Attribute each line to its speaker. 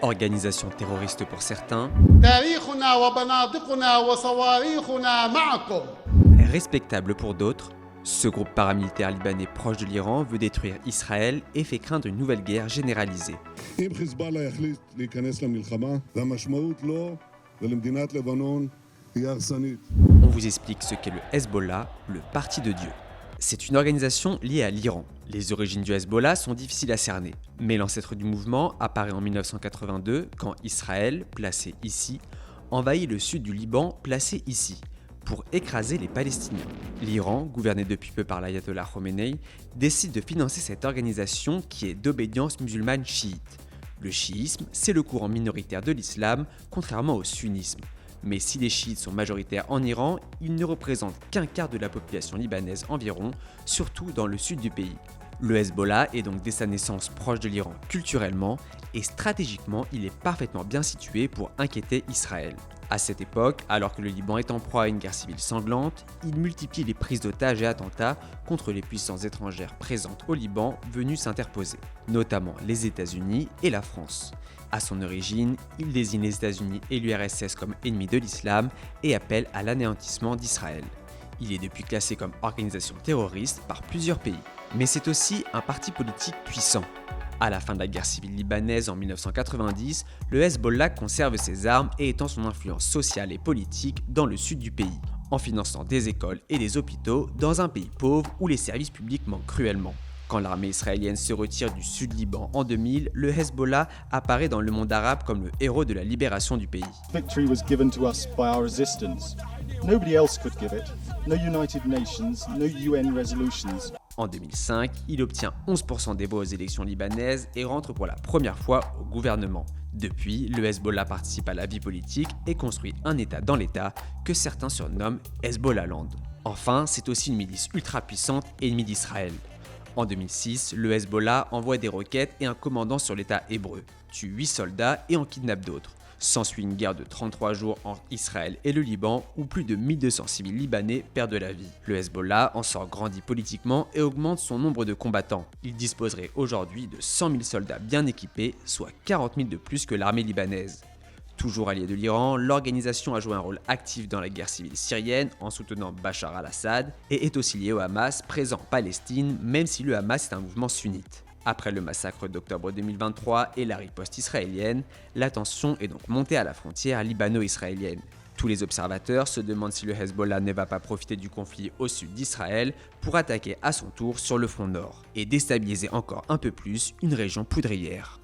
Speaker 1: Organisation terroriste pour certains,
Speaker 2: تاريخنا وبنادقنا وصواريخنا معكم.
Speaker 1: respectable pour d'autres, ce groupe paramilitaire libanais proche de l'Iran veut détruire Israël et fait craindre une nouvelle guerre généralisée.
Speaker 3: אם חיזבאללה יחליט להיכנס למלחמה, והמשמעות לו ולמדינת לבנון היא הרסנית.
Speaker 1: On vous explique ce qu'est le Hezbollah, le Parti de Dieu. C'est une organisation liée à l'Iran. Les origines du Hezbollah sont difficiles à cerner, mais l'ancêtre du mouvement apparaît en 1982 quand Israël, placé ici, envahit le sud du Liban, placé ici, pour écraser les Palestiniens. L'Iran, gouverné depuis peu par l'ayatollah Khomeini, décide de financer cette organisation qui est d'obédience musulmane chiite. Le chiisme, c'est le courant minoritaire de l'islam, contrairement au sunnisme. Mais si les chiites sont majoritaires en Iran, ils ne représentent qu'un quart de la population libanaise environ, surtout dans le sud du pays. Le Hezbollah est donc dès sa naissance proche de l'Iran culturellement, et stratégiquement il est parfaitement bien situé pour inquiéter Israël. À cette époque, alors que le Liban est en proie à une guerre civile sanglante, il multiplie les prises d'otages et attentats contre les puissances étrangères présentes au Liban venues s'interposer, notamment les États-Unis et la France. À son origine, il désigne les États-Unis et l'URSS comme ennemis de l'islam et appelle à l'anéantissement d'Israël. Il est depuis classé comme organisation terroriste par plusieurs pays. Mais c'est aussi un parti politique puissant. À la fin de la guerre civile libanaise en 1990, le Hezbollah conserve ses armes et étend son influence sociale et politique dans le sud du pays, en finançant des écoles et des hôpitaux dans un pays pauvre où les services publics manquent cruellement. Quand l'armée israélienne se retire du sud Liban en 2000, le Hezbollah apparaît dans le monde arabe comme le héros de la libération du pays.
Speaker 4: Victory was given to us by our resistance. Nobody else could give it. No United Nations, no UN resolutions.
Speaker 1: En 2005, il obtient 11% des voix aux élections libanaises et rentre pour la première fois au gouvernement. Depuis, le Hezbollah participe à la vie politique et construit un État dans l'État que certains surnomment Hezbollahland. Enfin, c'est aussi une milice ultra puissante ennemie d'Israël. En 2006, le Hezbollah envoie des roquettes et un commandant sur l'État hébreu, tue 8 soldats et en kidnappe d'autres. S'ensuit une guerre de 33 jours entre Israël et le Liban où plus de 1200 civils libanais perdent la vie. Le Hezbollah en sort grandi politiquement et augmente son nombre de combattants. Il disposerait aujourd'hui de 100 000 soldats bien équipés, soit 40 000 de plus que l'armée libanaise. Toujours allié de l'Iran, l'organisation a joué un rôle actif dans la guerre civile syrienne en soutenant Bachar al-Assad et est aussi liée au Hamas, présent en Palestine, même si le Hamas est un mouvement sunnite. Après le massacre d'octobre 2023 et la riposte israélienne, la tension est donc montée à la frontière libano-israélienne. Tous les observateurs se demandent si le Hezbollah ne va pas profiter du conflit au sud d'Israël pour attaquer à son tour sur le front nord et déstabiliser encore un peu plus une région poudrière.